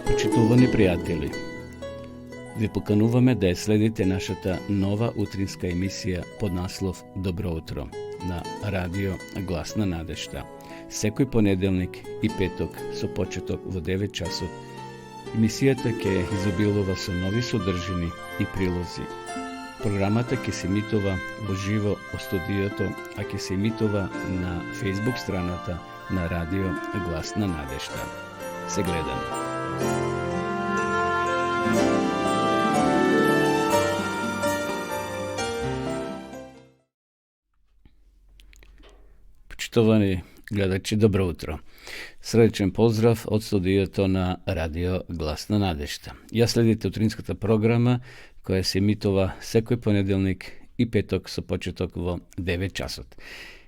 Почитувани пријатели, ви покануваме да ја следите нашата нова утринска емисија под наслов Добро утро на радио Глас на надежта. Секој понеделник и петок со почеток во 9 часот. Емисијата ќе изобилува со нови содржини и прилози. Програмата ќе се емитува во живо во студиото, а ќе се емитува на Facebook страната на радио Глас на надежта. Се гледаме. Почитувани гледачи, добро утро. Средечен поздрав од студиото на радио Глас на надежта. Ја следите утринската програма која се емитува секој понеделник и петок со почеток во 9 часот.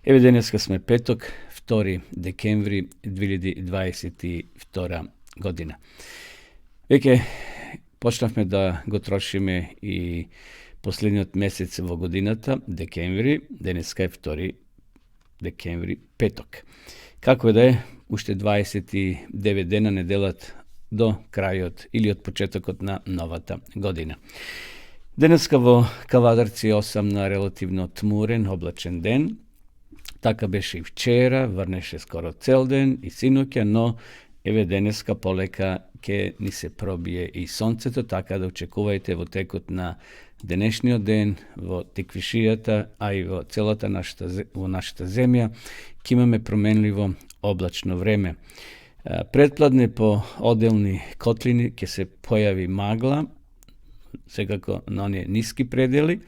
Еве денеска сме петок, 2 декември 2022 година. Веќе почнавме да го трошиме и последниот месец во годината, декември, денеска е 2 декември, петок. Како е да е, уште 29 дена неделат до крајот или од почетокот на новата година. Денеска во Кавадарци 8 на релативно тмурен, облачен ден. Така беше и вчера, врнеше скоро цел ден и синоќа, но еве денеска полека ќе ни се пробие и сонцето, така да очекувајте во текот на денешниот ден, во теквишијата, а и во целата нашата земја, ќе имаме променливо облачно време. Предпладне по одделни котлини ќе се појави магла, секако на оние ниски предели,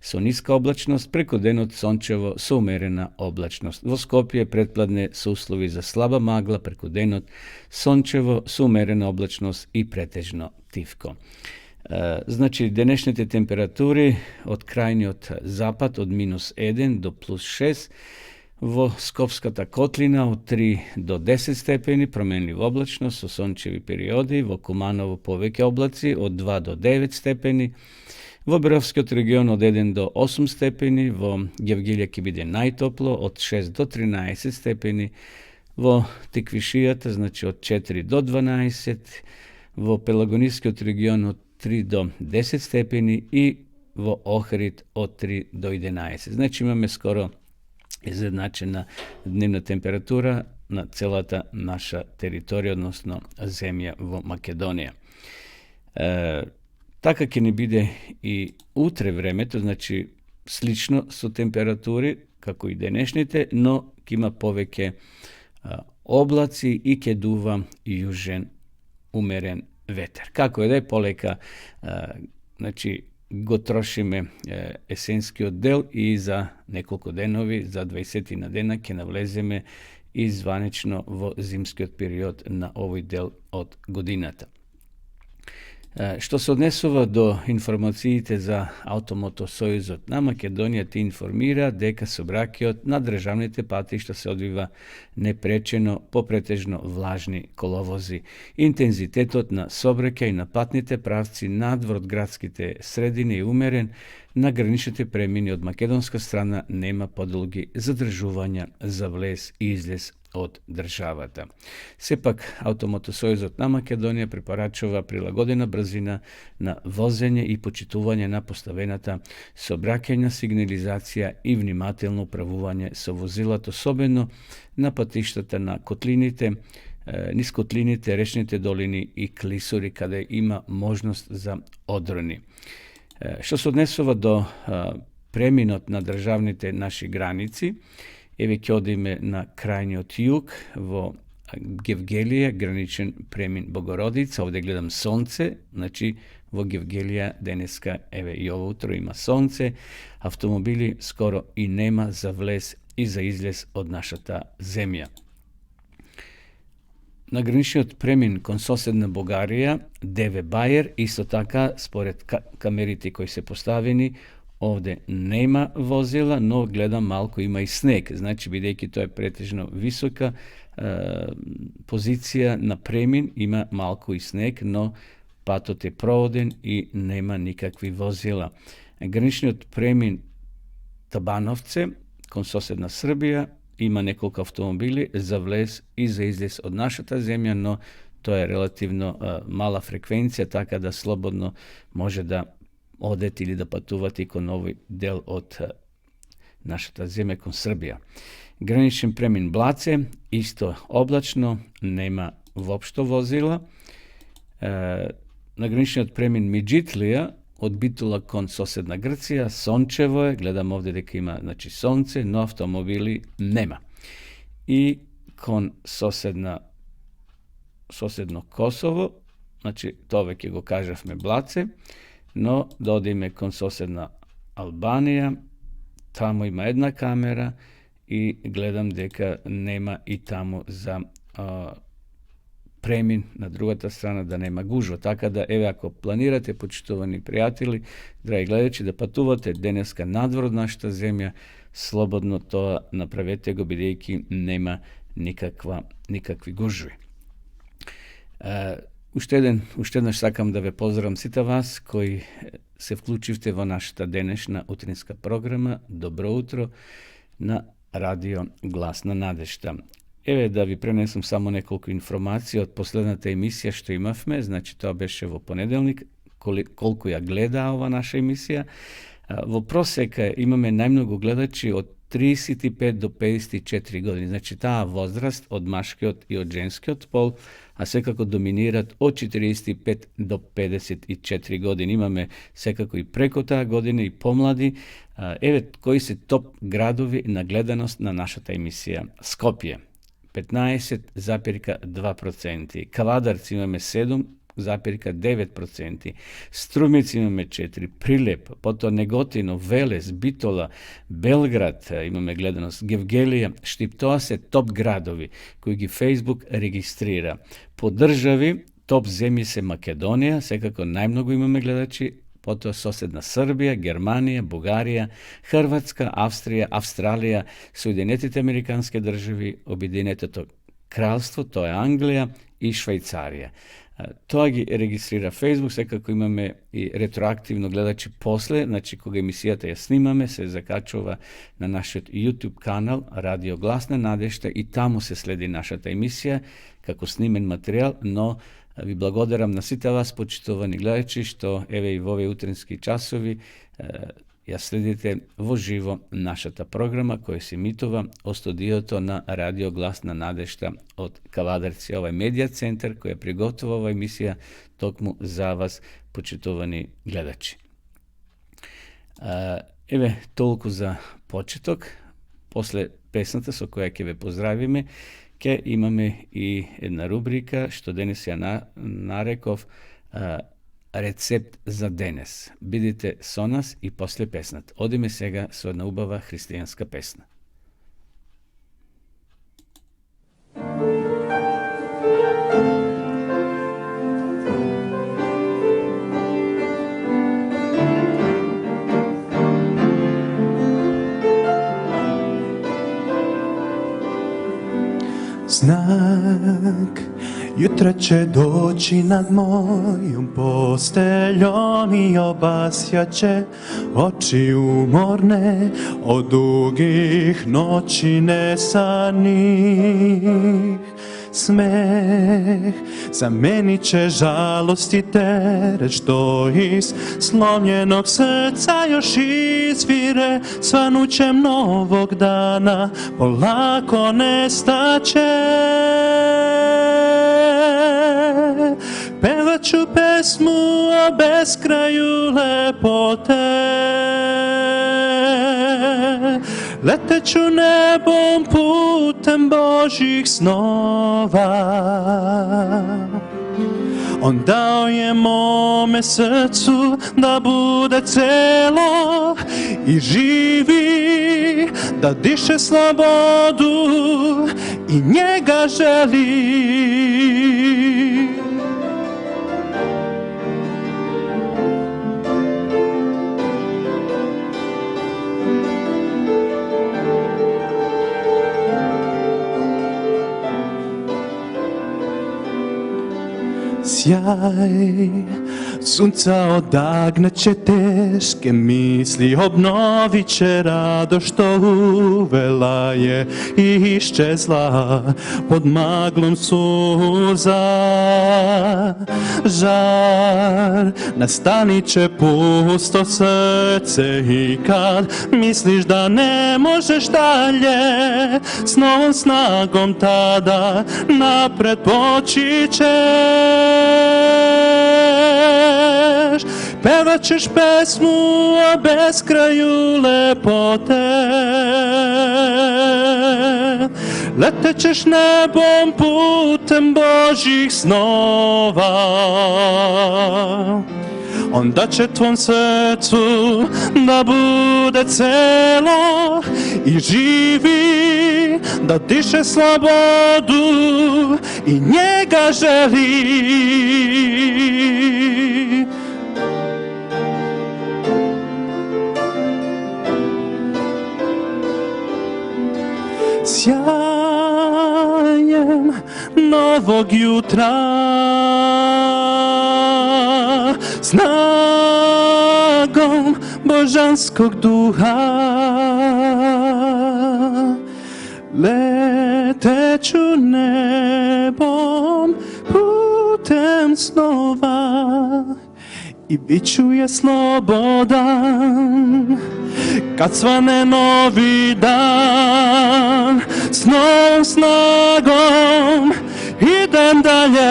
со ниска облачност, преку денот сончево со умерена облачност. Во Скопје предпладне со услови за слаба магла, преку денот сончево со умерена облачност и претежно тивко. Значи, денешните температури од крајниот запад од -1 до +6, во Скопската котлина од 3 до 10 степени, променлива облачност со сончеви периоди, во Куманово повеќе облаци од 2 до 9 степени, во Беровскиот регион од 1 до 8 степени, во Гевгелија ќе биде најтопло од 6 до 13 степени, во Теквишијата, значи од 4 до 12, во Пелагонискиот регион од 3 до 10 степени и во Охрид од 3 до 11. Значи имаме скоро изедначена дневна температура на целата наша територија, односно земја во Македонија. Така ќе ни биде и утре времето, значи слично со температури како и денешните, но ќе има повеќе облаци и ќе дува јужен умерен ветер. Како е да е, полека значи го трошиме есенскиот дел и за неколку денови, за 20 на дена ќе навлеземе и званично во зимскиот период на овој дел од годината. Што се однесува до информациите за Автомотосојузот на Македонија, ти информира дека сообраќајот на државните патишта се одвива непречено по претежно влажни коловози. Интензитетот на сообраќај на патните правци надвор од градските средини е умерен, на граничните премини од македонска страна нема подолги задржувања за влез и излез од државата. Сепак, Автомотосојузот на Македонија препорачува прилагодена брзина на возење и почитување на поставената сообраќајна сигнализација и внимателно управување со возилата, особено на патиштата на котлините, нискотлините, речните долини и клисури, каде има можност за одрони. Што се однесува до преминот на државните наши граници, еве ќе одиме на крајниот југ, во Гевгелија, граничен премин Богородица, овде гледам сонце, значи во Гевгелија денеска, еве и ово утро има сонце, автомобили скоро и нема за влез и за излез од нашата земја. На граничниот премин кон соседна Бугарија, Деве Бајер, исто така, според камерите кои се поставени, овде нема возила, но гледам малку има и снег. Значи, бидејќи тоа е претежно висока позиција на премин, има малку и снег, но патот е проводен и нема никакви возила. Граничниот премин Табановце, кон соседна Србија, има неколку автомобили за влез и за излез од нашата земја, но to je relativno mala frekvencija, tako da slobodno može da odete ili da patuvate ko novi del od našата zemlja kon Srbija. Granični premin Blace, isto oblačno, nema uopšto vozila. Na granični premin Midžitlija, od Bitula kon sosedna Grcija, sončevo je, gledam ovdje deka ima znači, sonce, no automobili nema. I kon sosedno Kosovo, znači to vek je go kažavme Blace, no dodime kon sosedna Albanija, tamo ima jedna kamera i gledam deka nema i tamo za premin na drugata strana da nema gužva. Tako da, evo, ako planirate, počtovani prijatelji, dragi gledajući, da patuvate deneska nadvor od našta zemlja, slobodno to napravite go bidejki, nema nikakvi gužvi. Uštedno sakam da ve pozdravam sita vas koji se vključivte vo našta denešna utrinska programa. Dobro utro na radio Glasna nadešta. Evo da vi prenesem samo nekoliko informacija od poslednata emisija što imavme, znači to beše vo ponedeljnik, koliko ja gleda ova naša emisija. Vo proseka imame najmnogo gledači od 35 do 54 godine, znači ta возраст od maške i od ženske od pol, a svekako dominirat od 45 do 54 godine. Imame svekako i preko ta godine i pomladi. Evo koji se top gradovi na gledanost na naša ta emisija. Skopje 15,2%, Kavadarci imame 7,9%, Strumic imame 4%, Prilep, potom Negotino, Veles, Bitola, Belgrad imame gledanost, Gevgelija, Štiptoa se top gradovi koji gi Facebook registrira. Po državi top zemlji se Makedonija, svekako najmnogo imame gledači, potom sosedna Srbija, Germanija, Bugarija, Hrvatska, Avstrija, Australija, Sjedinjene Amerikanske države, Objedinjeno kraljstvo, to je Anglija i Švajcarija. To gi registrira Facebook, svekako imame i retroaktivno gledači posle, znači koga emisijata ja snimame, se zakačova na naš YouTube kanal Radio Glasna nadešta i tamo se sledi naša ta emisija kako snimen materijal, no vi blagodaram na svita vas, počtovani gledači, što evo i u ove utrenski časovi ja sledite vo živo naša ta programa koje se emitova ostudioto na Radio Glasna nadešta od Kavadarci, ovaj medija centar koji je prigotovao ova emisija tokmu za vas, počtovani gledači. Evo toliko za početok. Posle pesnata so koja keve pozdravime, ke imame i jedna rubrika što denes ja narekov recept za denes. Bidite so nas i posle pesnat. Odime sega so jedna ubava hristijanska pesna. Znak jutra će doći nad mojom posteljom i obasjaće oči umorne od dugih noći nesanih. Smeh zamenit će žalost i teret što iz slomljenog srca još izvire. Svanućem novog dana polako nestaće. Pevat ću pesmu o beskraju lepote. Leteću nebom putem Božjih snova. On dao je mome srcu da bude celo i živi, da diše slobodu i njega želi. Sjaj Sunca odagneće teške misli, obnovit će rado što uvela je i iščezla pod maglom suza. Žar nastanit će pusto srce i kad misliš da ne možeš dalje, s novom snagom tada napred poći ćeš. Pevat ćeš pesmu o beskraju lepote, letećeš nebom putem Božjih snova. Onda će tvom srcu da bude celo i živi, da diše slobodu i njega želi. Sjajem novog jutra, snagom božanskog duha, leteću nebom putem snova i bit ću je slobodan kad svane novi dan. S novom snagom idem dalje.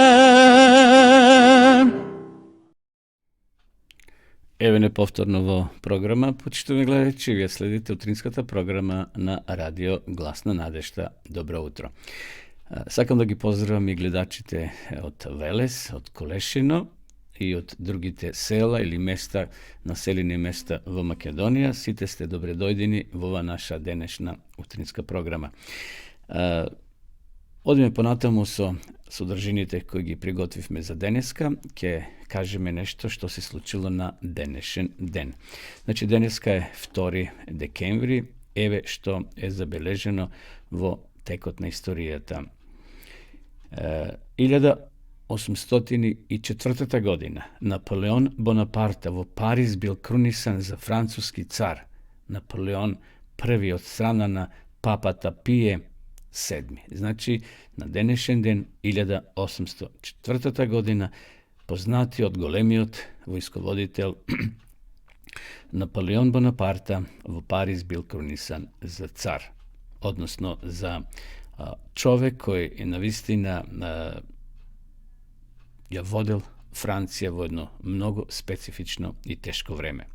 Evo nepovtornovo programa, počitujeme gledajući, vi sledite utrinskата programa na radio Glasna Nadešta. Dobro utro. Сакам да ги поздравам и гледачите од Велес, од Колешино и од другите села или места, населени места во Македонија. Сите сте добре дојдени во ова наша денешна утринска програма. Одиме понатаму со содржините кои ги приготвивме за денеска. Ќе кажеме нешто што се случило на денешен ден. Значи, денеска е 2 декември. Еве што е забележено во текот на историјата. 1804 година Наполеон Бонапарта во Париз бил крунисан за француски цар. Наполеон први од страна на папата Пие VII. Значи, на денешен ден, 1804 година, познатиот големиот војсководител Наполеон Бонапарта во Париз бил крунисан за цар. Односно, за човек кој е навистина ја водел Франција во едно многу специфично и тешко време.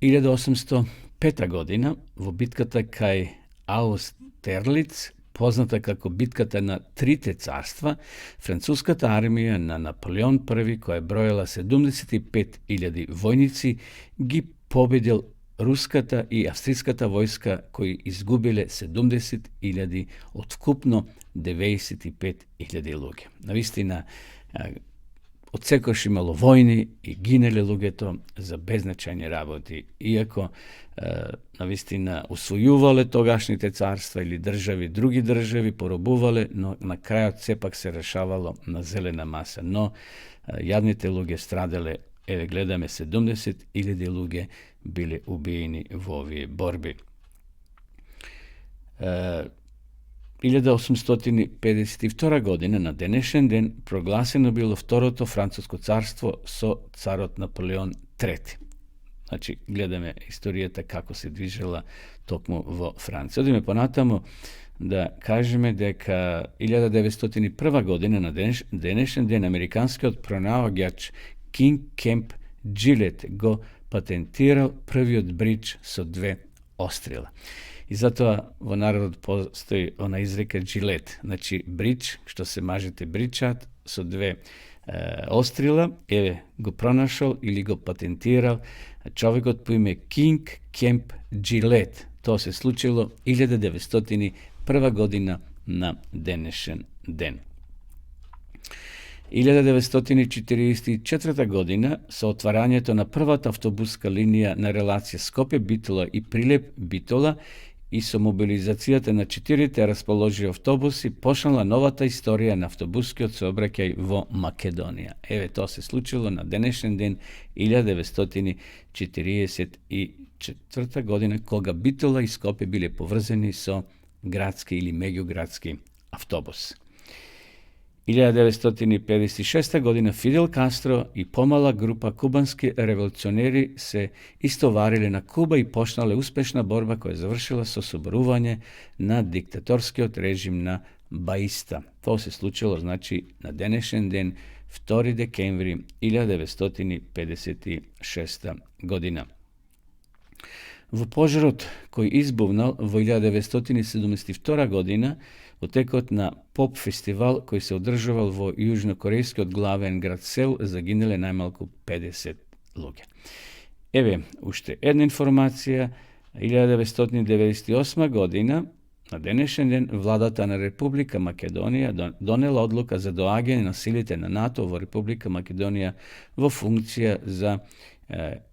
1805 година, во битката кај Аустерлиц, позната како битката на трите царства, француската армија на Наполеон I, која броела 75.000 војници, ги победил руската и австриската војска, кои изгубиле 70.000 од вкупно 95.000 луѓе. Навистина, одсекош имало војни и гинеле луѓето за беззначајни работи, иако навистина усвојувале тогашните царства или држави, други држави поробувале, но на крајот сепак се решавало на зелена маса. Но јадните луѓе страделе, еве гледаме 70.000 луѓе биле убиени во овие борби. 1852 година на денешен ден прогласено било второто француско царство со царот Наполеон III. Значи, гледаме историјата како се движела токму во Франција. Одиме понатаму да кажеме дека 1901 година на денешен ден американскиот пронаоѓач Кинг Кемп Джилет го патентирал првиот бридж со 2 острела. И затоа во народот постои она изрека джилет, значи бридж, што се мажете бричат со 2 острила, еве го пронашол или го патентирал човекот по име Кинг Кемп Джилет. Тоа се случило 1901 година на денешен ден. 1944 година со отварањето на првата автобуска линија на релација Скопје-Битола и Прилеп-Битола, и со мобилизацијата на 4 расположи автобуси почнала новата историја на автобускиот сообраќај во Македонија. Еве, тоа се случило на денешен ден 1944 година, кога Битола и Скопје биле поврзани со градски или меѓуградски автобус. 1956 година Фидел Кастро и помала група кубански револуционери се истовариле на Куба и почнале успешна борба која завршила со соборување на диктаторскиот режим на Баиста. Тоа се случило, значи, на денешен ден, 2 декември 1956 година. Во пожарот кој избувнал во 1972 година, во текот на поп фестивал кој се одржувал во јужнокорејскиот главен град Сеул, загинале најмалку 50 луѓе. Еве, уште една информација. 1998 година, на денешен ден, владата на Република Македонија донела одлука за доаѓање на силите на НАТО во Република Македонија во функција за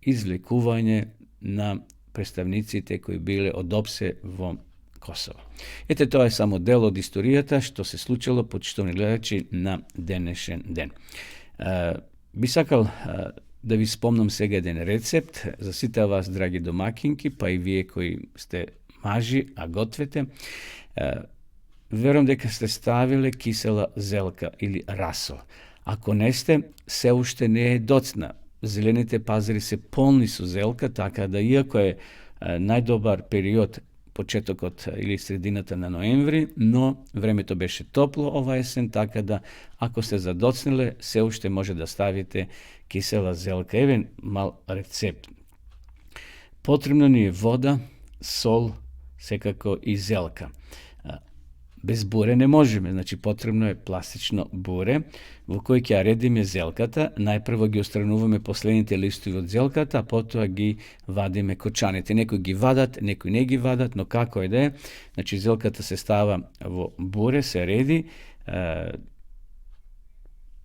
извлекување на представниците кои биле од ОПСЕ во Косово. Ете, тоа е само дел од историјата што се случило, почитувани гледачи, на денешен ден. Би сакал да ви спомнам сега еден рецепт за сите вас, драги домакинки, па и вие кои сте мажи, а гответе. Верувам дека сте ставиле кисела зелка или расол. Ако не сте, се уште не е доцна. Зелените пазари се полни со зелка, така да иако е најдобар период почетокот или средината на ноември, но времето беше топло ова есен, така да ако сте задоцнеле, се уште може да ставите кисела зелка. Еве мал рецепт. Потребно ни е вода, сол, секако и зелка. Без буре не можеме, значи потребно е пластично буре, во кој ќе ја редиме зелката. Најпрво ги отстрануваме последните листови од зелката, а потоа ги вадиме кочаните. Некои ги вадат, некои не ги вадат, но како е да е, значи зелката се става во буре, се реди,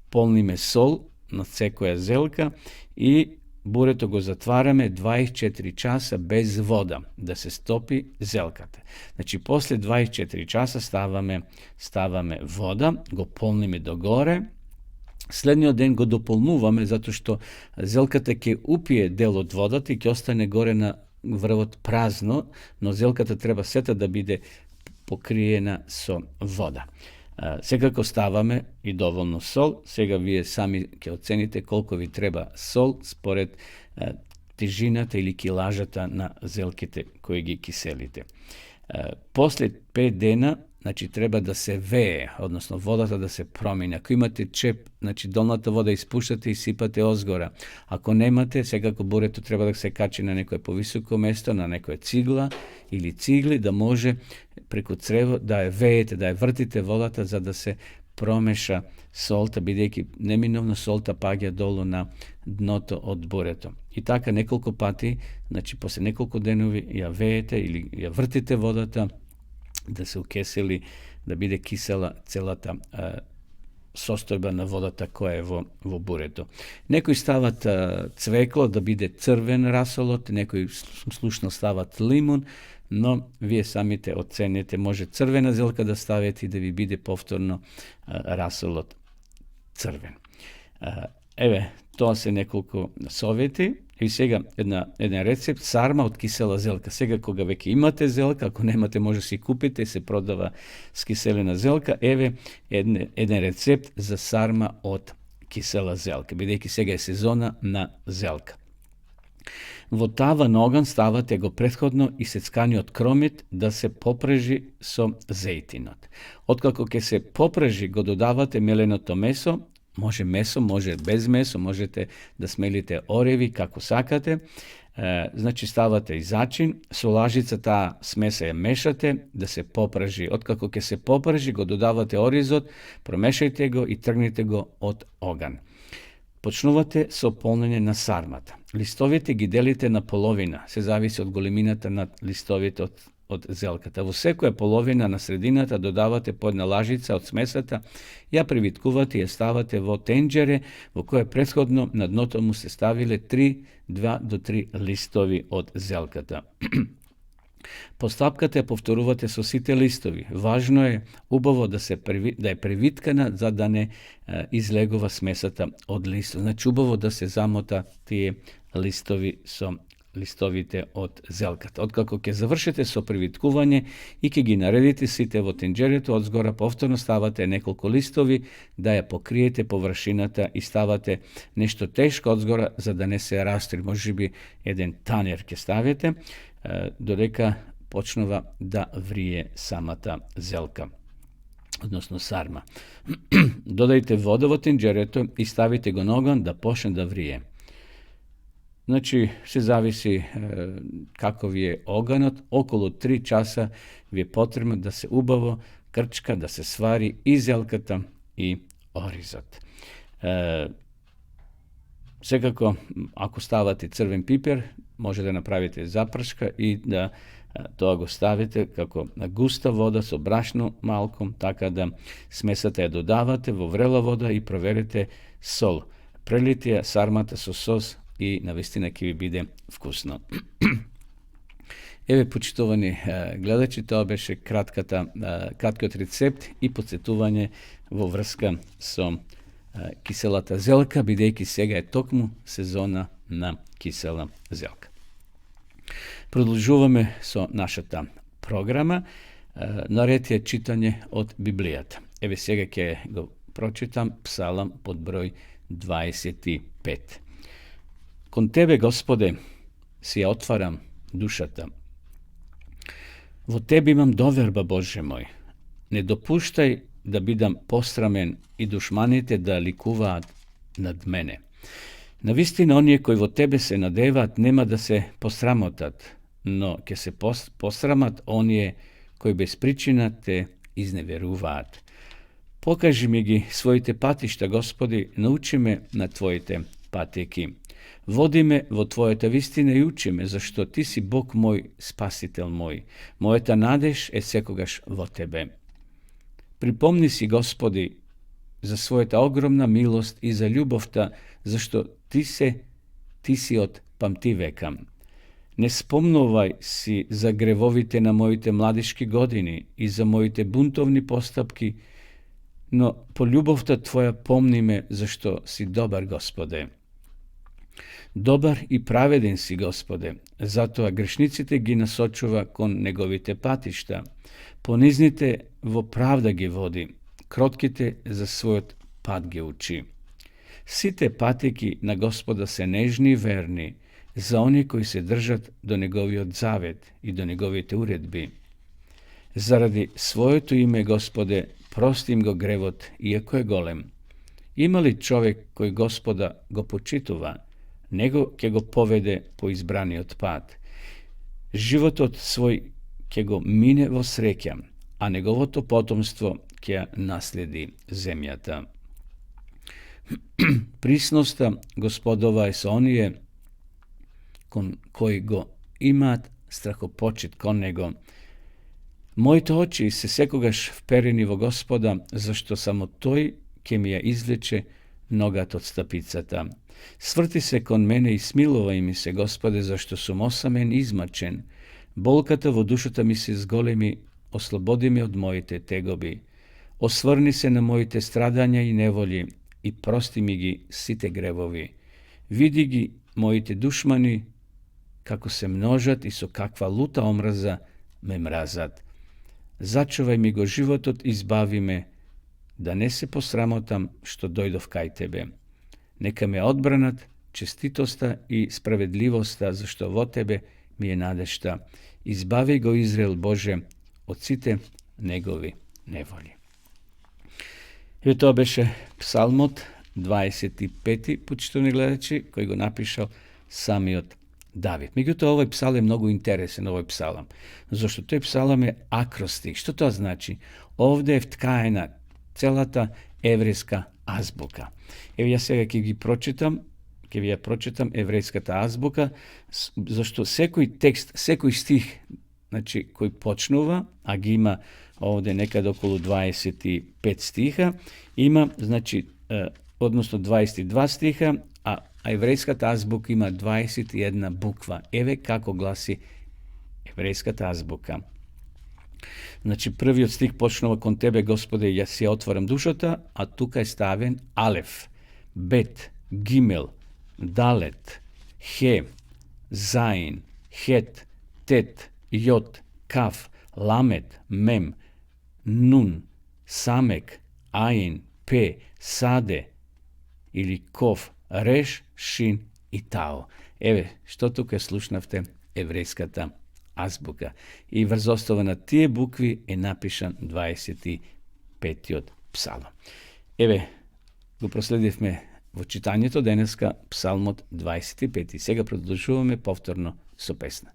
полниме сол на секоја зелка и бурето го затвараме 24 часа без вода, да се стопи зелката. Значи, после 24 часа ставаме вода, го полниме догоре, следниот ден го дополнуваме, затоа што зелката ќе упие дел од водата и ќе остане горе на врвот празно, но зелката треба сета да биде покриена со вода. Секако ставаме и доволно сол. Сега вие сами ќе оцените колку ви треба сол според тежината или килажата на зелките кои ги киселите. После 5 дена, значи, треба да се вее, односно водата да се промени. Ако имате чеп, значи долната вода испуштате и сипате озгора. Ако немате, секако бурето треба да се качи на некое повисоко место, на некоја цигла или цигли, да може преку црево да ја веете, да ја вртите водата за да се промеша солта, бидејќи неминовно солта паѓа долу на дното од бурето. И така неколку пати, значи после неколку денови ја веете или ја вртите водата да се укесели, да биде кисела целата состојба на водата која е во бурето. Некои стават цвекло да биде црвен расолот, некои слушно стават лимун, но вие самите оцените, може црвена зелка да ставите и да ви биде повторно расолот црвен. Еве, тоа се неколку совети. И сега еден рецепт, сарма од кисела зелка. Сега кога веќе имате зелка, ако немате може си купите, се продава скиселена зелка. Еве еден рецепт за сарма од кисела зелка, бидејќи сега е сезона на зелка. Во таван оган ставате го претходно исецканиот кромит да се попрежи со зејтинот. Откако ќе се попрежи, го додавате меленото месо. Може месо, може без месо, можете да смелите ореви како сакате. Значи ставате и зачин, со лажица таа смеса ја мешате да се попржи. Откако ќе се попржи, го додавате оризот, промешајте го и тргнете го од оган. Почнувате со полнење на сармата. Листовите ги делите на половина, се зависи од големината на листовите од зелката. Во секоја половина на средината додавате по една лажица од смесата, ја привиткувате и ја ставате во тенџере, во кое претходно на дното му се ставиле 2 до 3 листови од зелката. Постапката ја повторувате со сите листови. Важно е убаво да е превиткана за да не излегува смесата од листов. Значи убаво да се замота тие листови со листовите од зелката. Откако ќе завршите со привиткување и ќе ги наредите сите во тенџерето, одзгора повторно ставате неколку листови да ја покриете површината и ставате нешто тешко одзгора за да не се растри. Можеби еден танер ќе ставите додека почнува да врие самата зелка, односно сарма. Додајте вода во тенџерето и ставите го на оган да почне да врие. Значи, се зависи како ви е оганот, околу 3 часа ви е потребно да се убаво крчка, да се свари и зелката и оризот. Секако, ако ставате црвен пипер, може да направите запршка и да тоа го ставите како густа вода со брашно малко, така да смесата ја додавате во врела вода и проверете сол. Прелите ја сармата со сос и навистина ќе ви биде вкусно. Еве, почитувани гледачи, тоа беше краткиот рецепт и подсетување во врска со киселата зелка, бидејќи сега е токму сезона на кисела зелка. Продолжуваме со нашата програма. Наред е читање од Библијата. Еве сега ќе го прочитам псалам под број 25. Кон Тебе, Господе, си ја отварам душата. Во Тебе имам доверба, Боже мој. Не допуштај да бидам посрамен и душманите да ликуваат над мене. Навистина, оние кои во Тебе се надеваат нема да се посрамотат, но ќе се посрамат оние кои без причина те изневеруваат. Покажи ми ги своите патишта, Господи, научи ме на Твоите патеки. Води ме во Твојата вистина и учи ме, зашто Ти си Бог мој, Спасител мој. Мојата надеж е секогаш во Тебе. Припомни си, Господи, за својата огромна милост и за љубовта, зашто Ти си од памтивека. Не спомнувај си за гревовите на моите младишки години и за моите бунтовни постапки, но по љубовта Твоја помни ме, зашто си добар, Господе. Добар и праведен си, Господе, затоа грешниците ги насочува кон неговите патишта, понизните во правда ги води, кротките за својот пат ги учи. Сите патеки на Господа се нежни и верни, за они кои се држат до неговиот завет и до неговите уредби. Заради своето име, Господе, прости им го гревот, иако е голем. Има ли човек кој Господа го почитува, него ќе го поведе по избраниот пат. Животот свој ќе го мине во среќа, а неговото потомство ќе наследи земјата. Присноста Господова е со оние кон кои го имаат страхопочит кон него. Моите очи се секогаш вперени во Господа, зашто само Тој ќе ми ја извлече ногата од стапицата. Сврти се кон мене и смилувај ми се, Господе, зашто сум осамен и измачен. Болката во душата ми се зголеми, ослободи ме од моите тегоби. Осврни се на моите страдања и неволи и прости ми ги сите гревови. Види ги моите душмани како се множат и со каква лута омраза ме мразат. Зачувај ми го животот, избави ме, да не се посрамотам што дојдов кај Тебе. Нека ме одбранат честитоста и справедливоста, зашто во Тебе ми е надежта. Избави го Израел, Боже, од сите негови неволи. И тоа беше псалмот 25, почитувани гледачи, кој го напишал самиот Давид. Меѓутоа, овој псалм е многу интересен, овој псалам, зашто тој псалам е акростих. Што тоа значи? Овде е вткаена целата еврејска азбука. Еве ја сега ќе ви ја прочитам еврејската азбука, зашто секој текст, секој стих, значи кој почнува, а ги има овде некаде околу 25 стиха, има, значи, односно 22 стиха, а еврејската азбука има 21 буква. Еве како гласи еврейската азбука. Значи, првиот стих почнува кон тебе, Господе, јас ја отварам душата, а тука е ставен алеф, бет, гимел, далет, хе, заин, хет, тет, јот, каф, ламет, мем, нун, самек, аин, пе, саде или ков, реш, шин и тао. Еве, што тука слушнавте еврејската азбука. И врз основа на тие букви е напишан 25-тиот псалм. Еве, го проследивме во читањето денеска псалмот 25. Сега продолжуваме повторно со песна.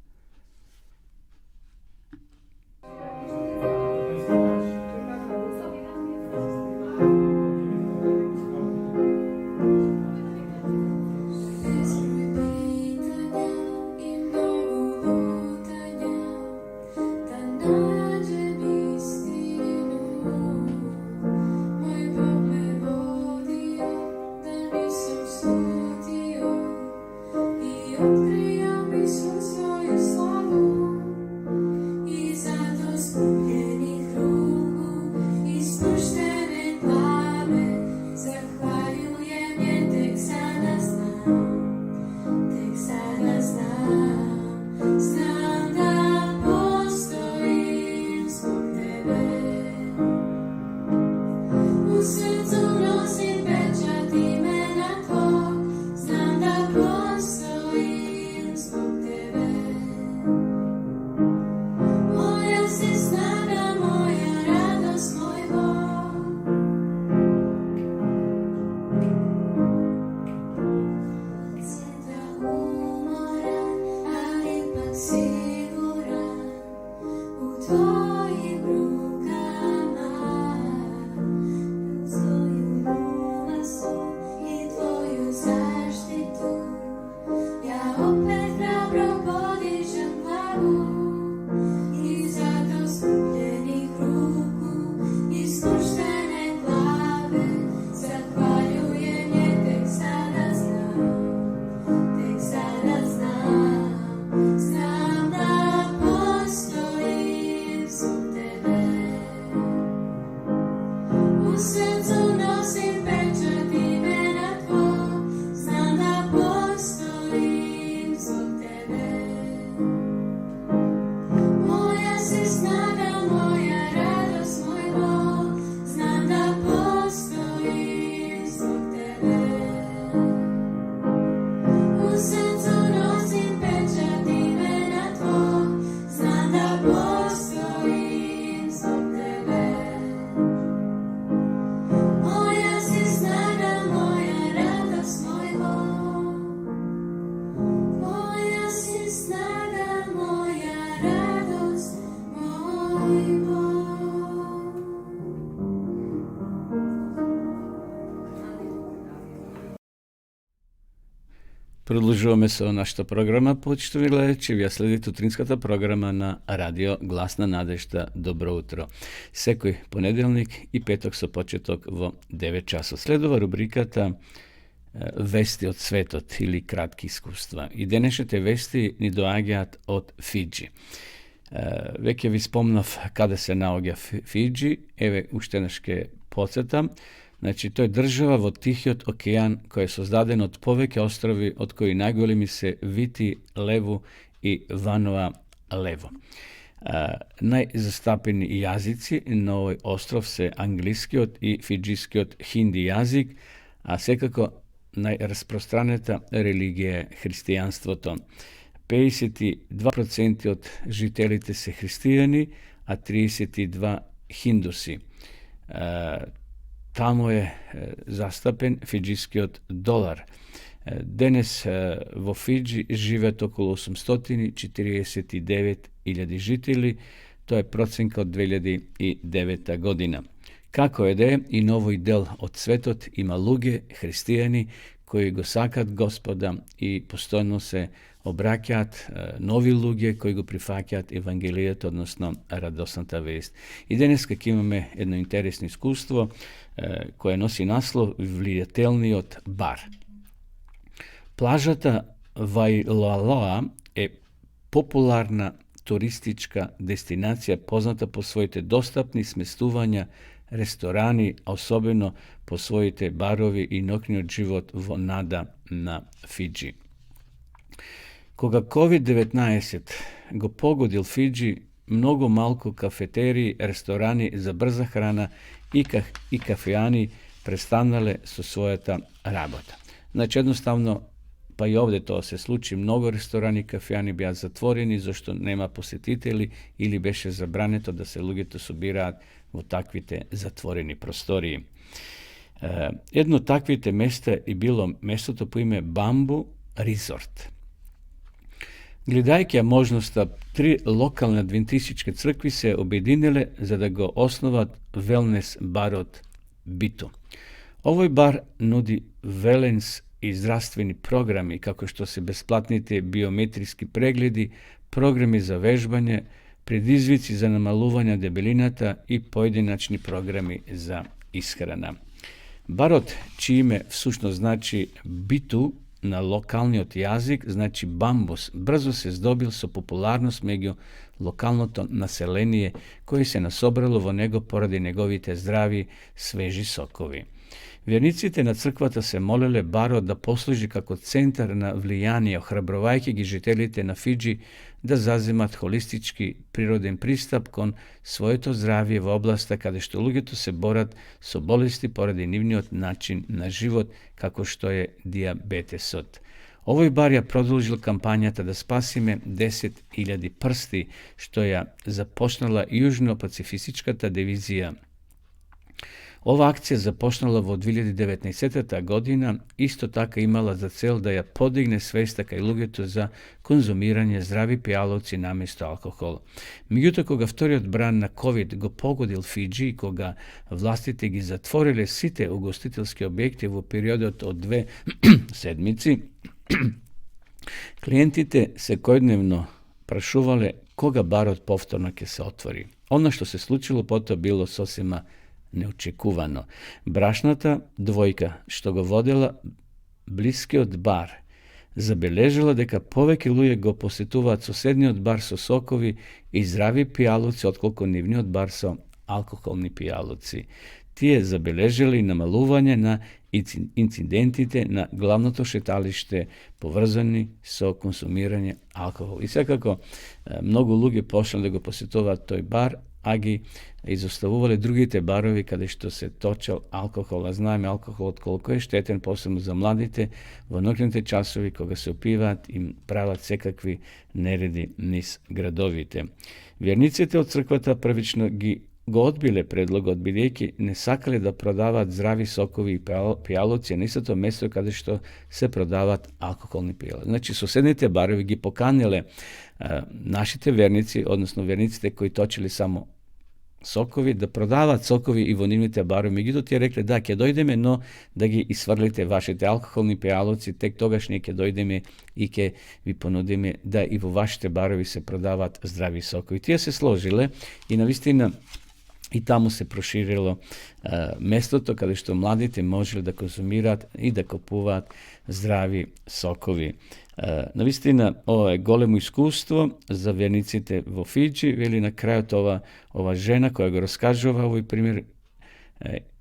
Продолжуваме со нашата програма, почитувани гледачи, вие следите утринската програма на Радио Глас на надежда. Добро утро. Секој понеделник и петок со почеток во 9 часот. Следува рубриката Вести од светот или кратки искуства. И денешните вести ни доаѓаат од Фиџи. Веќе ви спомнав каде се наоѓа Фиџи, еве уште еднаш ќе потсетам. Значи, тој држава во Тихиот океан, кој е создаден од повеќе острови, од кои најголеми се Вити Леву и Вануа Лево. Најзастапени јазици на овој остров се англискиот и фиџискиот хинди јазик, а секако најраспространета религија е христијанството. 52% од жителите се христијани, а 32 хиндуси. Тамо е застапен фиџискиот долар. Денес во Фиџи живеат околу 849.000 жители, тоа е проценка од 2009 година. Како е да е, и на овој дел од светот има луѓе, христијани, кои го сакат Господа и постојано се обраќаат нови луѓе кои го прифаќаат Евангелијата, односно радосната вест. И денеска ќе имаме едно интересно искуство кое носи наслов Влијателниот бар. Плажата Ваилоалоа е популарна туристичка дестинација позната по своите достапни сместувања, ресторани, а особено по своите барови и ноќниот живот во нада на Фиџи. Кога COVID-19 го погодил Фиџи, многу малку кафетерии, ресторани за брза храна и кафеани престанале со својата работа. Значи, едноставно, па и овде тоа се случи, многу ресторани и кафеани беа затворени, зашто нема посетители или беше забрането да се луѓето собираат во таквите затворени простории. Едно таквите места и било местото по име Бамбу Резорт. Гледајќи ја можноста, 3 локални адвентистички цркви се обединиле за да го основат велнес барот Биту. Овој бар нуди велнес и здравствени програми, како што се бесплатните биометриски прегледи, програми за вежбање, предизвици за намалување дебелината и поединачни програми за исхрана. Барот, чие име всушност значи Биту на локалниот јазик, значи бамбус, брзо се здобил со популарност меѓу локалното население, кој се насобрало во него поради неговите здрави, свежи сокови. Верниците на црквата се молеле барот да послужи како центар на влијание, охрабрувајќи ги жителите на Фиџи да заземат холистички природен пристап кон своето здравје во областа каде што луѓето се борат со болести поради нивниот начин на живот, како што е дијабетесот. Овој бар ја продолжил кампањата да спасиме 10.000 прсти, што ја започнала Јужно-пацифичката дивизија. Ова акција започнала во 2019 година, исто така имала за цел да ја подигне свеста кај луѓето за конзумирање здрави пијалоци наместо алкохол. Меѓутоа, кога вториот бран на COVID го погодил Фиџи и кога властите ги затвориле сите угостителски објекти во периодот од 2 седмици, клиентите секојдневно прашувале кога барот повторно ќе се отвори. Она што се случило потоа било сосема неочекувано. Брашната двојка што го водела блискиот бар забележала дека повеќе луѓе го посетуваат соседниот бар со сокови и здрави пијалоци отколку нивниот бар со алкохолни пијалоци. Тие забележале и намалување на инцидентите на главното шеталиште поврзани со консумирање алкохол. И секако многу луѓе почнале да го посетуваат тој бар, а ги изоставувале другите барови каде што се точел алкохол. А знаеме алкохолот колку е штетен, посебно за младите, во ноќните часови кога се опиваат и прават секакви нереди низ градовите. Верниците од црквата првично го одбиле предлогот, бидејќи не сакале да продаваат здрави сокови и пијалоци на истото место каде што се продаваат алкохолни пијалоци. Значи, соседните барови ги поканиле нашите верници, односно верниците кои точили само сокови, да продаваат сокови и во нивните барови. Меѓутоа тие рекле, да, ќе дојдеме, но да ги исфрлите вашите алкохолни пијалоци, тек тогаш ние ќе дојдеме и ќе ви понудиме да и во вашите барови се продаваат здрави сокови. Тие се сложиле и навистина и таму се проширило местото каде што младите можеле да консумираат и да купуваат здрави сокови. Навистина, ова е големо искуство за верниците во Фиџи, вели на крајот ова жена која го раскажува овој пример.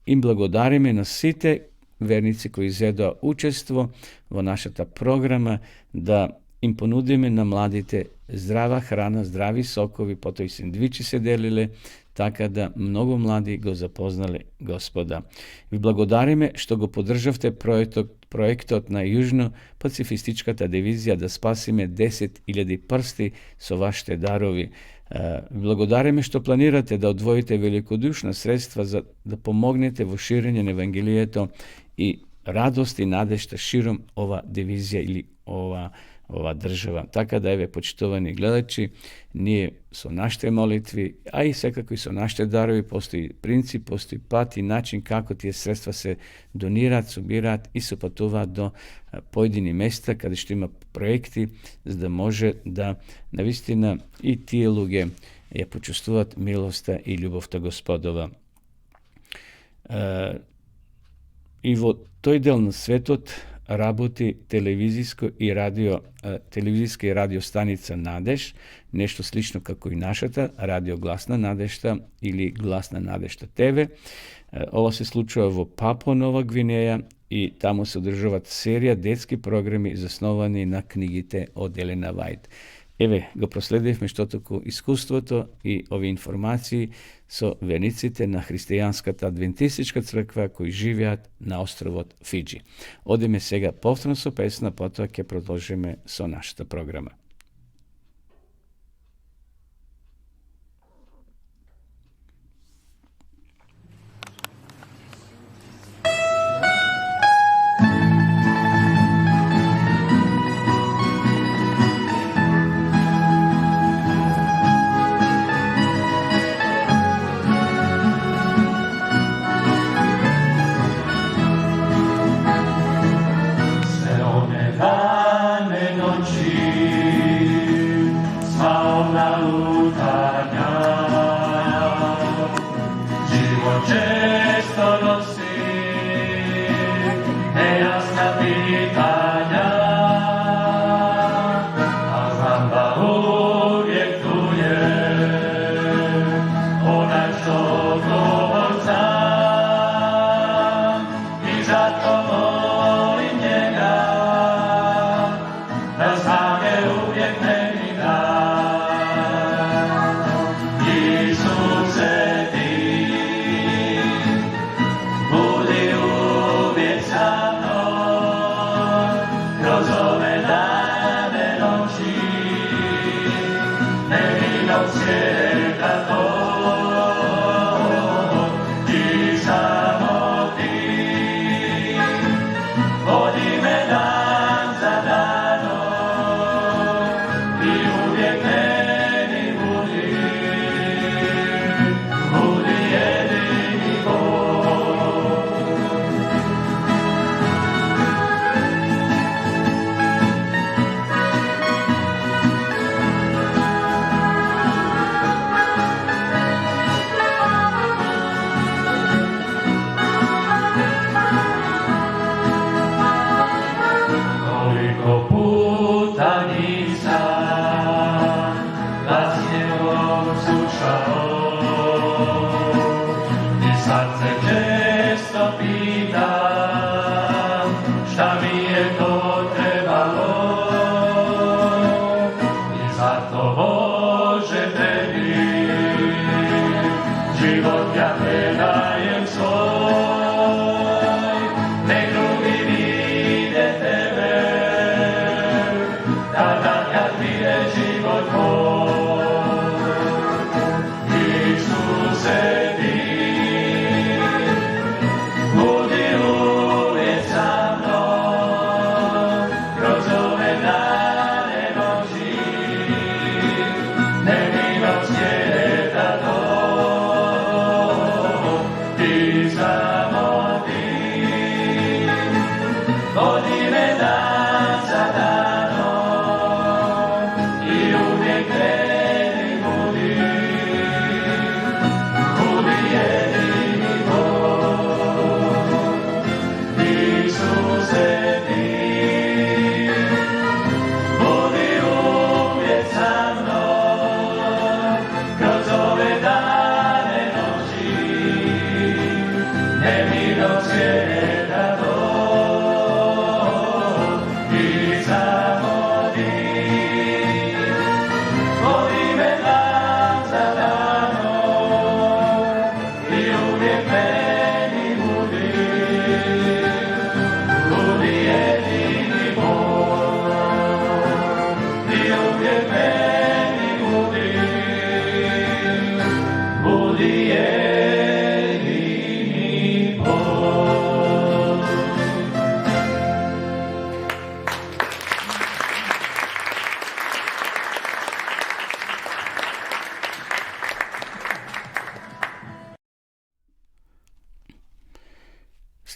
Им благодариме на сите верници кои изедоа учество во нашата програма да им понудиме на младите здрава храна, здрави сокови, потоа и сендвичи се делиле, така да многу млади го запознале Господа. Ви благодариме што го поддржавте проектот на Јужно-пацифистичката дивизија да спасиме 10.000 прсти со вашите дарови. Благодариме што планирате да одвоите великодушна средства за да помогнете во ширење на Евангелието и радост и надежда широм ова дивизија или ова држава. Така да, еве, почитувани гледачи, ние со нашите молитви, а и секако и со нашите дарови, постои принцип, постои пат и начин како тие средства се донираат, собираат и се патуваат до поедини места каде што има проекти, за да може да навистина и тие луѓе ја почувствуваат милоста и љубовта Господова. И во тој дел на светот работи телевизијска и радио станица Надеж, нешто слично како и нашата, радио Гласна Надежта или Гласна Надежта ТВ. Ова се случува во Папуа Нова Гвинеја и таму се одржуваат серија детски програми засновани на книгите од Елена Вајд. Еве, го проследивме што току искуството и овие информации со верниците на христијанската адвентистичка црква кои живеат на островот Фиџи. Одиме сега повторно со песна, потоа ќе продолжиме со нашата програма.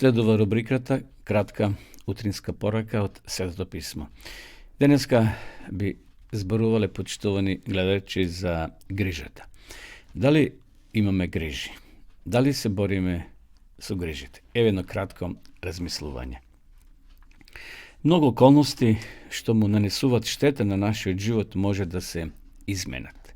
Следува рубриката кратка утринска порака од Светото писмо. Денеска би зборувале почитувани гледачи за грижата. Дали имаме грижи? Дали се бориме со грижите? Еве едно кратко размислување. Mnogo okolnosti što mu nanesuvат šteta na naš život može da se izmenat.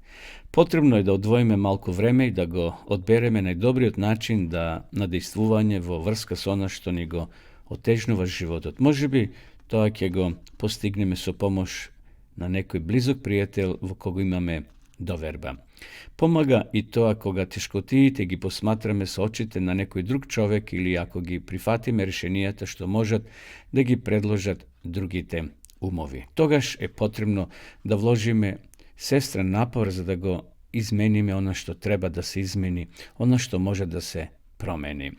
Potrebno je da odvojíme malko vreme i da go odbereme najdobrijot način da nadejstvuvanje vo vrska s ona što ni go otežnува životot. Može bi to ako go postigneme so pomož na nekoj blizok prijatelj vo kogo imame doverba. Pomaga i to ako ga teškotijite gi posmatrame sa očite na nekoj drug čovek ili ako gi prifatime rešenijata što možat da gi predložat drugite umovi. Togaš je potrebno da vložime sestran napor za da go izmenime ono što treba da se izmeni, ono što može da se promeni.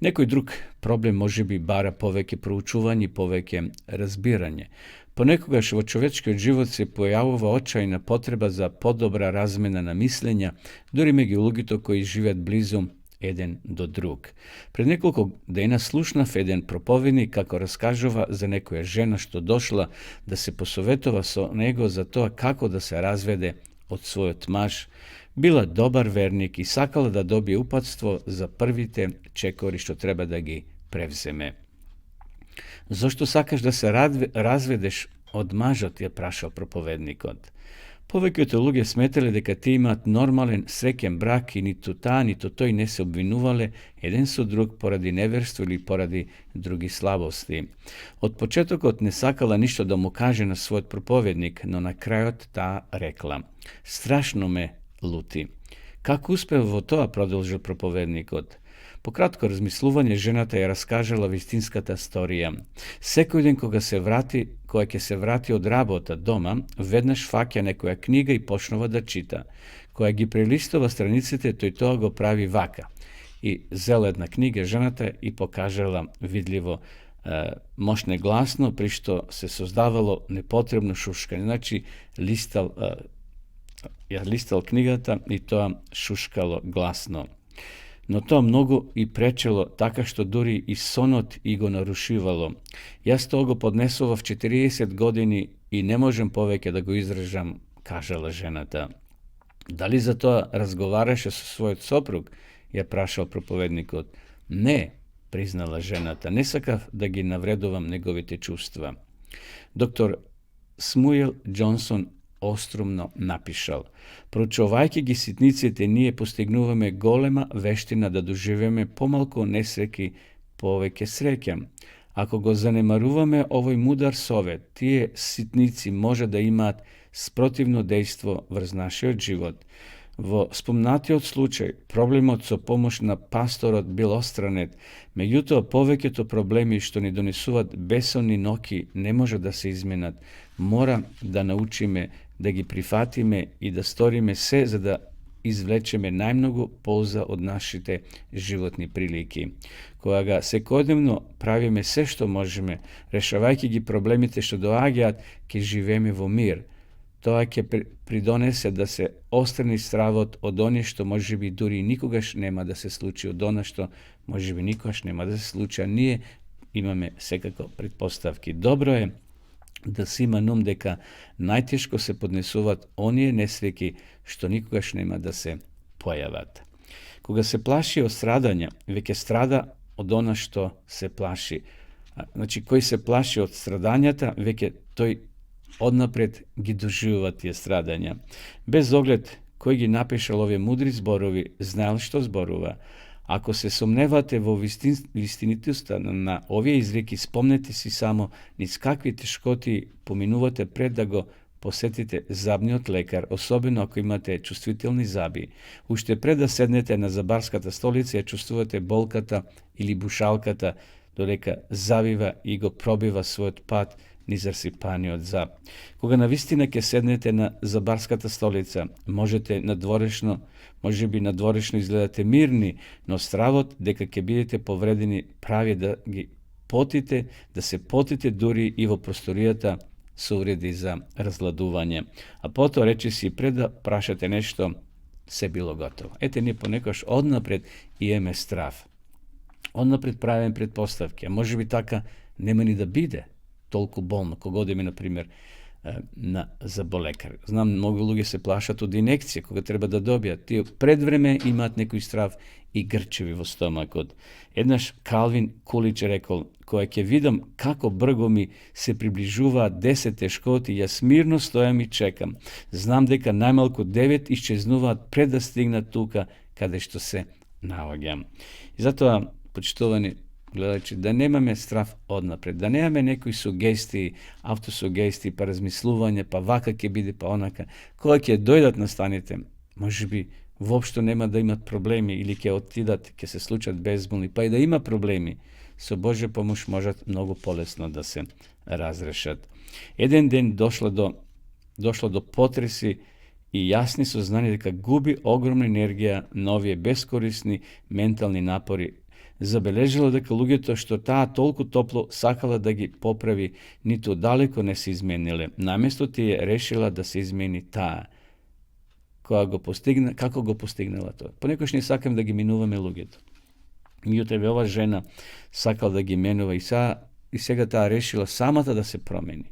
Nekoj drug problem može bi bara poveke proučuvanje i poveke razbiranje. Ponekogaš vo čovečki život se pojavува očajna potreba za podobra razmena na mišljenja, dori među lugito koji živet blizu jedan do drug. Pred nekoliko dana slušnav jedan propovednik kako raskažova za nekoja žena što došla da se posovetova so nego za to kako da se razvede od svoj tmaž, bila dobar vernik i sakala da dobije upatstvo za prvite čekori što treba da gi prevzeme. Zašto sakaš da se razvedeš od maža, ti je prašao propovednik od. Poveke teologije smetale deka ti imat normalen, srećen brak i nito ta, nito to i ne se obvinuvale, jedan su drug poradi neverstva ili poradi drugih slabosti. Od početka od ne sakala ništa da mu kaže na svoj propovednik, no na kraju ta rekla, strašno me luti. Kako uspevo to, продолжил propovednik od. Po kratko razmisluvanje ženata je raskažala vistinskata storija. Sekoj den koja se vrati od rabota doma, vednaš fakja nekoja knjiga i počnova da čita. Koja gi prelistova stranicite, to i to go pravi vaka. I zela jedna knjiga ženata i pokažala vidljivo moćne glasno, pri što se sozdavalo nepotrebno šuškanje. Znači, listal knjigata i to šuškalo glasno. No to mnogo i prečelo, taka što duri i sonot i go narušivalo. Ja s toga podnesova v 40 godini i ne možem poveke da go izražam, kažala ženata. Da li za to razgovaraše sa svoj soprug, je prašao propovednik od. Ne, priznala ženata, ne sakav da gi navredovam negovite čustva. Dr. Samuel Johnson ostrumno napišal. Proučovajki gi sitnicite nije postignuvame golema veština da doživeme pomalko nesreki poveke srećam. Ako go zanemaruvame ovoj mudar sovet, tije sitnici može da imat sprotivno dejstvo vrz našoj život. Vo spomnatiot slučaj, problemot so pomoć na pastorot bil ostranet, međutim poveke to problemi što ni donesuvat besovni noki ne može da se izmenat, mora da naučime da gi prifatime i da storime sve za da izvlečeme najmnogo pouza od našite životni priliki, koja ga sekodnevno pravime sve što možeme, rešavajki gi problemite što doagjat, ke živeme vo mir. To ke pridonese da se ostrani stravot od onih što može bi duri nikogaš nema da se sluči, od ona što može bi nikogaš nema da se sluča, nije, imame sekako pretpostavki. Dobro je da si ima num deka najteško se podnesuvat onije nesreki što nikogaš nema da se pojavat. Koga se plaši od stradanja, veke strada od ona što se plaši. Znači, koji se plaši od stradanjata, veke toj odnapred gi doživovat je stradanja. Bez ogled koji gi napišal ove mudri zborovi, znal što zborova. Ako se sumnevate vo istinitost na ove izreki, spomnete si samo niz kakvi teškoti pominuvate pred da go posetite zabniot lekar, osobeno ako imate čustvitelni zabi. Ušte pred da sednete na zabarskata stolica i čustvujete bolkata ili bušalkata, doleka zaviva i go probiva svoj pad niz rasipanje od zab. Koga na vistina ke sednete na zabarskata stolica, može bi na dvorešno izgledate mirni, no stravot deka ke bidete povredeni pravi da gi potite, da se potite duri i vo prostorijata se uredi za razladuvanje. A potom reći si pred da prašate nešto, sve bilo gotovo. Ete nije ponekoš odnapred i eme strav. Odnapred pravim pretpostavke, a može bi taka nema ni da bide toliko bolno, kogod mi, na primjer, za bolekar. Znam, mnogo ljudi se plašat od injekcije koga treba da dobija. Ti predvreme imat neki strav i grčevi vo stomak. Jednaš Calvin Coolidge je rekao, kojeg je vidom kako brgo mi se približuva 10 škoti, ja smirno stojam i čekam. Znam deka najmalko 9 iščeznuva pred da stigna tuka kada što se navagjam. I zato, počtovani gledajući, da nemame strah odnapred, da nemame nekoj sugestiji, autosugestiji, pa razmisluvanje, pa vakak je bide, pa onaka, kojeg je dojdat nastanite, može bi uopšto nema da imat problemi ili ke otidat, ke se slučat bezbolni, pa i da ima problemi, so Bože pomoć možat mnogo polesno da se razrešat. Jedan den došlo do potresi i jasni su znani da gubi ogromna energija, novije beskorisni mentalni napori. Zabeležilo da lugito što ta toliko toplo sakala da gi popravi, ni to daleko ne se izmenile. Namjesto ti je rešila da se izmeni ta koja go postigne, kako go postignela to. Ponekoš ne sakam da gi minuvame lugito. I u tebe ova žena sakala da gi menuva i сега ta rešila samata da se promeni.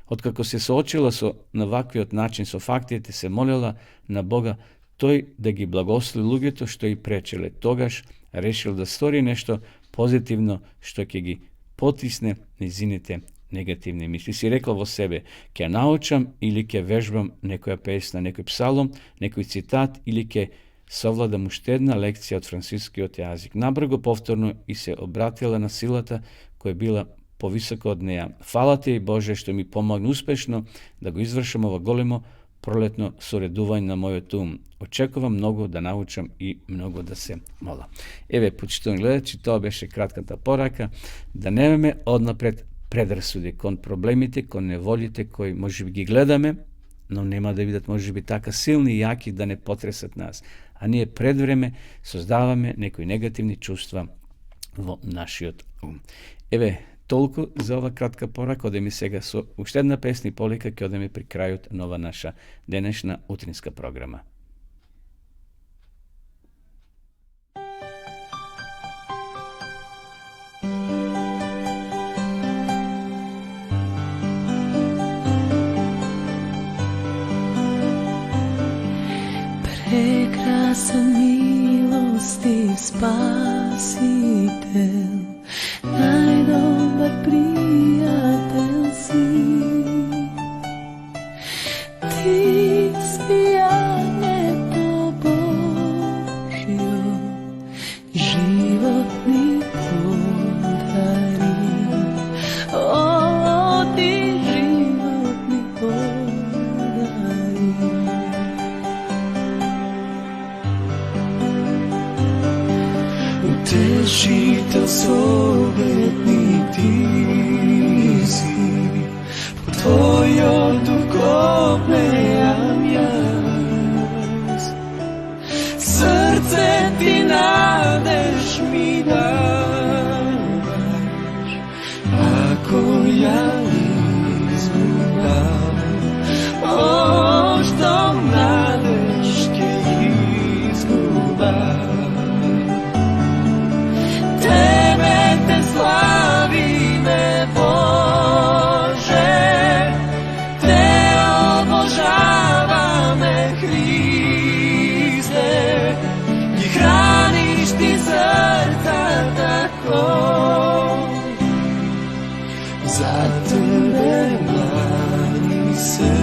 Otkako se suočila na ovakviot način so faktijete, se molila na Boga toj da gi blagoslovi lugito što i prečele. Togaš rešila da stori nešto pozitivno što ke gi potisne nizinite negativne misli. Si rekla vo sebe, ke naučam ili ke vežbam nekoja pesna, nekoj psalom, nekoj citat ili ke savladam uštedna lekcija od francuskog jazik. Nabrgo povtorno i se obratila na silata koja je bila povisoko od neja. Hvala ti, Bože, što mi pomognu uspešno da go izvršam ovo golemo proletno soreduvanje na moju tum. Očekujem mnogo da naučam i mnogo da se mola. Evo, počitovan gledači, to beše kratka ta poraka, da nemame odnapred predrasude kon problemite, kon nevoljite koji može gi gledame, no nema da vidat može biti taka silni i jaki da ne potresat nas. A nije predvreme, sozdavame nekoj negativni čustva vo našiot um. Evo, toliko za ova kratka poraka, ode mi sega su uštedna pesni polika, ki ode mi pri kraju nova naša denešna utrinska programa. Prekrasan milosti spasitelj, najdobar prijatelj si. Ti smijanje to Božjo, životni podari. O, ti životni podari. Utešitelj sobetni ti si, po tvojo duhovne jaz. Srce ti nadež mi daš, ako ja izgubam. O, što nadež ke izgubam. Tebe te slavime, Bože, te obožavame, Hriste, i hraniš ti srca tako. Za tebe mladi se,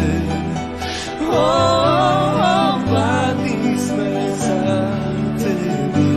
mladi sme za tebe.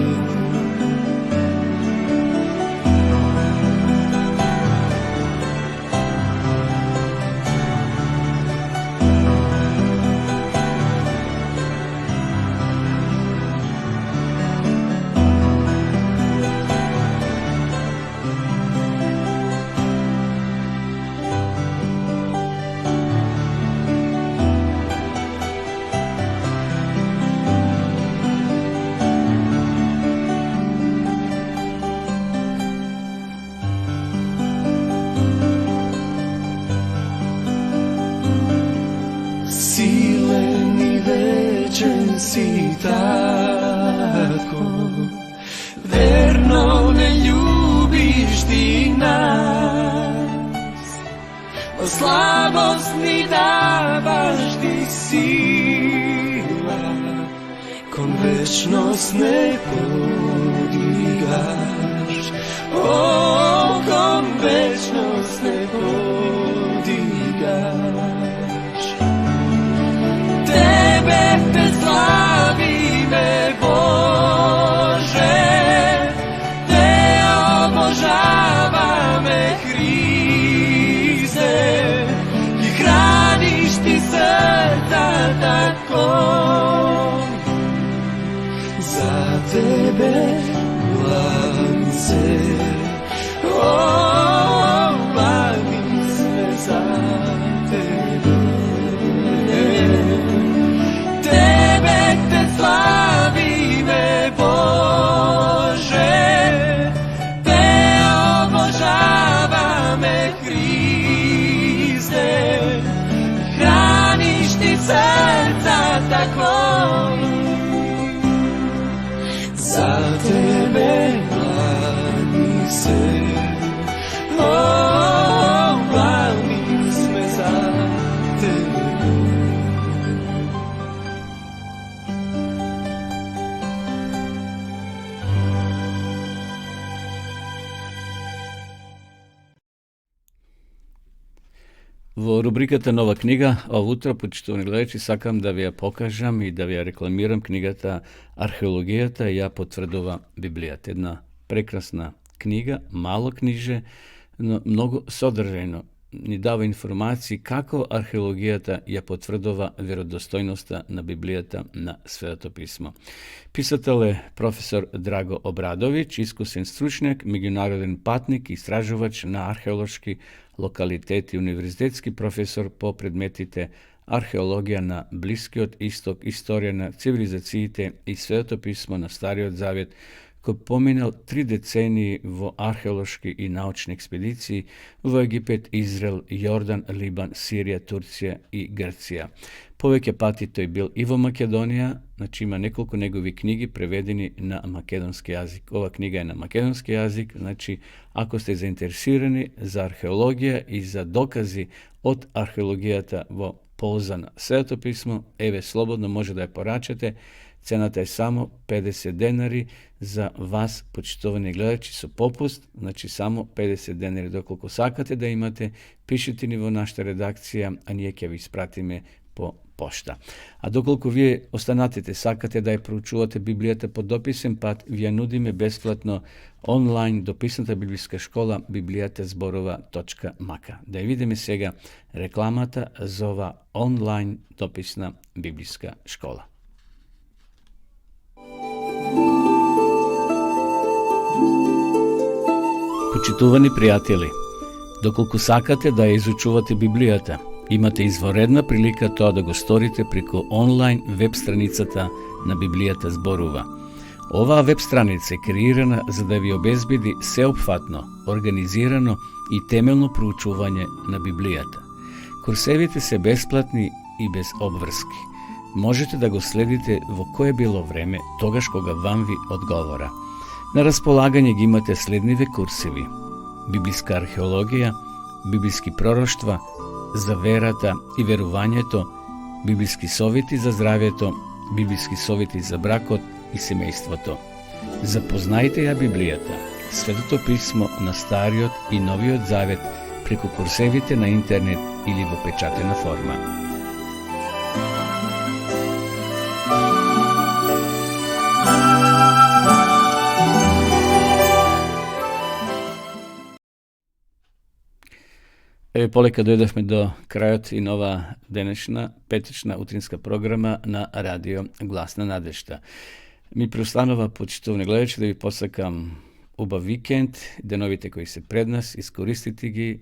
Silen i večen si tako, verno ne ljubiš ti nas. O slabost mi davaš ti sila, kon večnost ne podigaš, kon večnost ne podigaš. Tebe te slavime, Bože, te obožavame, Hriste, i hraniš ti srca tako. Za tebe lance, mali sme za tebe. Tebe te slavime, Bože, te obožavame, Hriste, hraniš ti srca tako. Za tebe mladi se, mladi sme za tebe. Во рубриката Нова книга, ова утро, почитувани гледачи, сакам да ви ја покажам и да ви ја рекламирам книгата Археологијата ја потврдува Библијата. Една прекрасна книга, мало книже, но многу содржајно. Ни дава информации како археологијата ја потврдува веродостојноста на Библијата, на Светото писмо. Писател е професор Драго Обрадовиќ, искусен стручњак, меѓународен патник, истражувач на археолошки локалитети, универзитетски професор по предметите археологија на Блискиот Исток, историја на цивилизациите и Светото писмо на Стариот Завет, кој поминал 3 децении во археолошки и научни експедиции во Египет, Израел, Јордан, Либан, Сирија, Турција и Грција. Повеќе пати тој бил и во Македонија, значи има неколку негови книги преведени на македонски јазик. Ова книга е на македонски јазик, значи ако сте заинтересирани за археологија и за докази од археологијата во полза на Светото писмо, еве слободно може да ја порачате. Цената е само 50 денари за вас, почитувани гледачи, со попуст, значи само 50 денари. Доколку сакате да имате, пишете ни во нашата редакција, а ние ќе ви испратиме по пошта. А доколку вие останатите, сакате да ја проучувате Библијата по дописен пат, ви ја нудиме бесплатно онлайн дописната библиска школа bibliјатазборува.мака. Да ја видиме сега рекламата за ова онлайн дописна библиска школа. Почитувани пријатели, доколку сакате да ја изучувате Библијата, имате изворедна прилика тоа да го сторите преку онлайн веб страницата на Библијата зборува. Оваа веб страница е креирана за да ви обезбеди сеопфатно, организирано и темелно проучување на Библијата. Курсевите се бесплатни и без обврски. Можете да го следите во кое било време, тогаш кога вам ви одговора. На располагање ги имате следниве курсеви: библиска археологија, библиски пророштва, за верата и верувањето, библиски совети за здравјето, библиски совети за бракот и семејството. Запознајте ја Библијата, Светото писмо на Стариот и Новиот Завет преку курсевите на интернет или во печатена форма. Полека дојдовме до крајот и нова денешна петична утринска програма на Радио Глас на надежта. Ми преостанува, почитувани гледачи, да ви посакам убав викенд, деновите кои се пред нас, искористите ги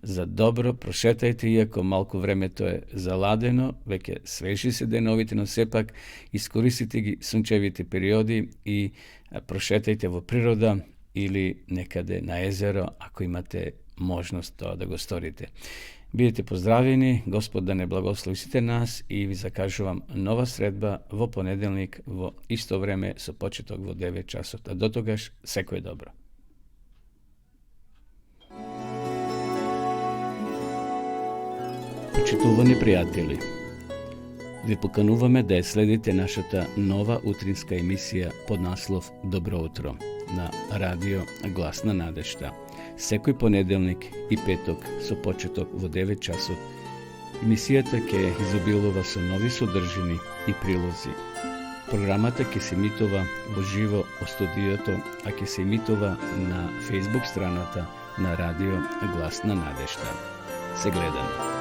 за добро, прошетајте, иако малку времето е заладено, веќе свежи се деновите, но сепак искористите ги сончевите периоди и прошетајте во природа или некаде на езеро, ако имате можност тоа да го сторите. Бидете поздравени, Господ да не благослови сите нас и ви закажувам нова средба во понеделник во исто време со почеток во 9 часот. А до тогаш, секој добро. Почитувани пријатели, ви покануваме да ја следите нашата нова утринска емисија под наслов Добро утро на радио Глас на надежта. Секој понеделник и петок со почеток во 9 часот. Емисијата ќе изобилува со нови содржини и прилози. Програмата ќе се емитува во живо од студиото, а ќе се емитува на Facebook страната на радио Глас на надежта. Се гледаме.